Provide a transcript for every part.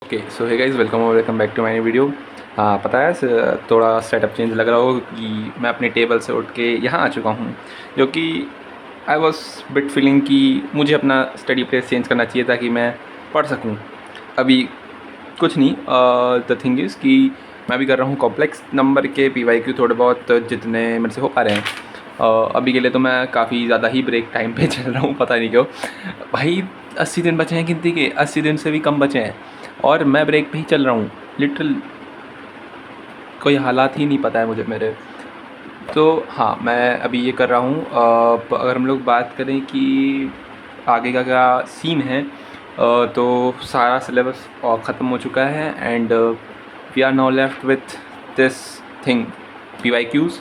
Okay so hey guys welcome back to my video. हाँ पता है थोड़ा सेटअप चेंज लग रहा हो कि मैं अपने टेबल से उठ के यहाँ आ चुका हूँ, जो कि आई वॉज बिट फीलिंग कि मुझे अपना स्टडी प्लेस चेंज करना चाहिए ताकि मैं पढ़ सकूँ। अभी कुछ नहीं, द थिंग इज़ कि मैं भी कर रहा हूँ कॉम्प्लेक्स नंबर के PYQ थोड़े बहुत जितने मेरे से हो पा रहे हैं। अभी के लिए तो मैं काफ़ी ज़्यादा ही ब्रेक टाइम पे चल रहा हूँ, पता नहीं क्यों भाई। 80 दिन बचे हैं गिनती के, 80 दिन से भी कम बचे हैं और मैं ब्रेक पे ही चल रहा हूँ लिटरल। कोई हालात ही नहीं पता है मुझे मेरे। तो हाँ मैं अभी ये कर रहा हूँ। अगर हम लोग बात करें कि आगे का क्या सीन है, तो सारा सिलेबस ख़त्म हो चुका है and we are now left with this thing PYQs।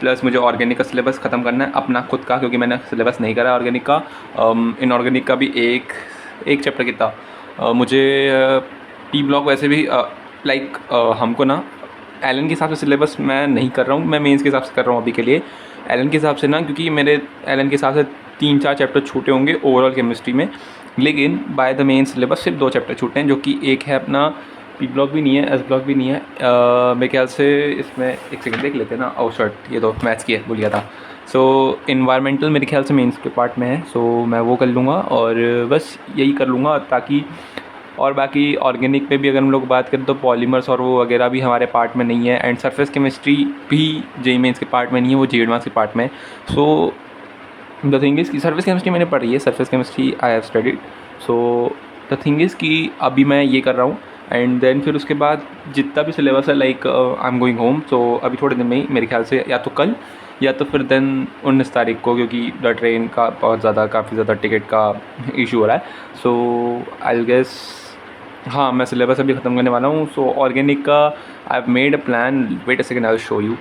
Plus मुझे ऑर्गेनिक का सिलेबस ख़त्म करना है अपना खुद का, क्योंकि मैंने सिलेबस नहीं करा ऑर्गेनिक का। इनऑर्गेनिक का भी एक चैप्टर कितना मुझे टी ब्लॉक वैसे भी लाइक हमको ना एलन के हिसाब से सिलेबस मैं नहीं कर रहा हूँ, मैं मेंस के हिसाब से कर रहा हूँ अभी के लिए। एलन के हिसाब से ना, क्योंकि मेरे एलन के हिसाब से 3-4 चैप्टर छूटे होंगे ओवरऑल केमिस्ट्री में, लेकिन बाय द मेन सिलेबस सिर्फ 2 चैप्टर छूटे हैं, जो कि एक है अपना पी ब्लॉक भी नहीं है, एस ब्लॉक भी नहीं है। मेरे ख्याल से इसमें एक सेकंड देख लेते हैं ना। ओ शर्ट, ये तो मैथ्स की है, भूल गया था। सो इन्वायरमेंटल मेरे ख्याल से मेंस के पार्ट में है, सो मैं वो कर लूँगा और बस यही कर लूँगा ताकि। और बाकी ऑर्गेनिक पे भी अगर हम लोग बात करें तो पॉलीमर्स और वो वगैरह भी हमारे पार्ट में नहीं है, एंड सरफेस केमिस्ट्री भी जेईई मेंस के पार्ट में नहीं है, वो जेईई एडवांस के पार्ट में है। सो द थिंग इज़ कि सर्फेस केमिस्ट्री मैंने पढ़ी है, surface chemistry I have studied. So the thing is कि अभी मैं ये कर रहा हूँ एंड देन फिर उसके बाद जितना भी सिलेबस है like I am going home. So अभी थोड़े दिन में ही मेरे ख्याल से या तो कल या तो फिर देन 19 तारीख को, क्योंकि द ट्रेन का बहुत ज़्यादा काफ़ी ज़्यादा टिकट का इशू हो रहा है। सो आई गेस हाँ मैं सिलेबस अभी ख़त्म करने वाला हूँ। सो ऑर्गेनिक का I have made a plan, wait a second I will show you.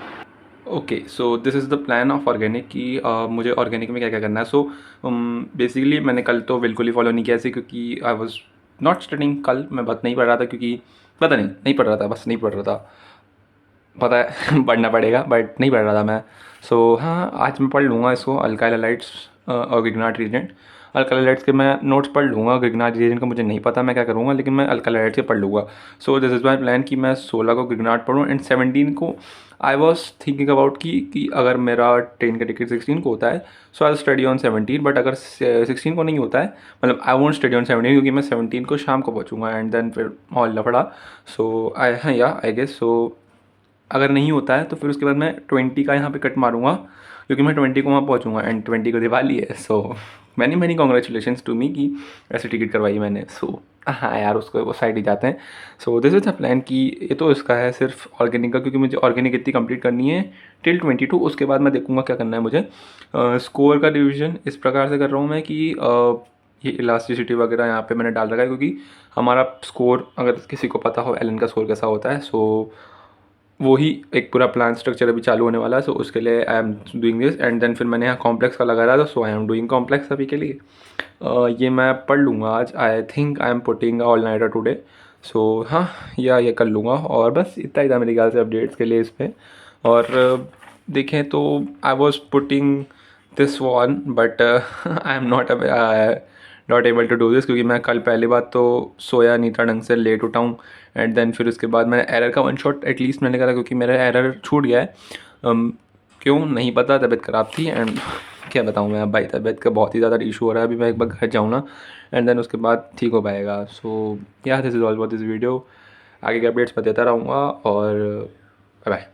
Okay so this is the plan of organic कि मुझे ऑर्गेनिक में क्या क्या करना है। सो बेसिकली मैंने कल तो बिल्कुल ही फॉलो नहीं किया ऐसे, क्योंकि आई वॉज नॉट स्टडिंग। कल मैं बहुत नहीं पढ़ रहा था, क्योंकि पता नहीं पढ़ रहा था, बस नहीं पढ़ रहा था। पता है पढ़ना पड़ेगा बट नहीं पढ़ रहा था मैं। सो हाँ आज मैं पढ़ लूँगा इसको, अल्काइल हैलाइड्स और ग्रिग्नार्ड रीजेंट। अल्काइल हैलाइड्स के मैं नोट्स पढ़ लूँगा, ग्रिग्नार्ड रीजेंट का मुझे नहीं पता मैं क्या करूँगा, लेकिन मैं अल्काइल हैलाइड्स के पढ़ लूँगा। सो दिस इज़ माई प्लान कि मैं 16 को ग्रिग्नार्ड पढ़ूँ एंड 17 को आई वॉज थिंकिंग अबाउट कि अगर मेरा ट्रेन का टिकट 16 को होता है सो आई स्टडी ऑन 17, बट अगर 16 को नहीं होता है, मतलब आई वोंट स्टडी ऑन 17, क्योंकि मैं 17 को शाम को पहुँचूँगा एंड देन फिर और लफड़ा। सो आई हाँ या आई गेस सो अगर नहीं होता है तो फिर उसके बाद मैं 20 का यहाँ पे कट मारूंगा, क्योंकि मैं 20 को वहाँ पहुँचूँगा एंड 20 को दिवाली है। So many congratulations to me कि ऐसी टिकट करवाई मैंने। सो हाँ यार उसको वो साइड ही जाते हैं। सो दिस इज़ द प्लान कि ये तो इसका है सिर्फ ऑर्गेनिक का, क्योंकि मुझे ऑर्गेनिक इतनी कंप्लीट करनी है टिल 22। उसके बाद मैं देखूँगा क्या करना है मुझे। स्कोर का डिवीज़न इस प्रकार से कर रहा हूँ मैं कि ये इलास्टिसिटी वगैरह यहाँ पे मैंने डाल रखा है, क्योंकि हमारा स्कोर अगर किसी को पता हो एलन का स्कोर कैसा होता है, सो वो ही एक पूरा प्लान स्ट्रक्चर अभी चालू होने वाला है। सो उसके लिए I am doing this and then फिर मैंने यहाँ कॉम्प्लेक्स का लगा रहा था, so I am doing complex अभी के लिए। ये मैं पढ़ लूँगा आज, I think I am putting all nighter today. So हाँ या ये कर लूँगा और बस इतना ही था मेरे ख्याल से अपडेट्स के लिए इस पर। और देखें तो I was putting this one but I am not able to do this, क्योंकि मैं कल पहली बात तो सोया नहीं था ढंग से, लेट उठा हूँ एंड देन फिर उसके बाद मैंने एरर का वन शॉट एटलीस्ट मैंने करा, क्योंकि मेरा एरर छूट गया है। क्यों नहीं पता, तबीयत ख़राब थी एंड क्या बताऊँ मैं अब भाई, तबीयत का बहुत ही ज़्यादा इशू हो रहा है। अभी मैं एक बार घर जाऊँ ना एंड देन उसके बाद ठीक हो पाएगा। सो या this is all about this video. आगे के अपडेट्स मैं देता रहूँगा और बाय बाय।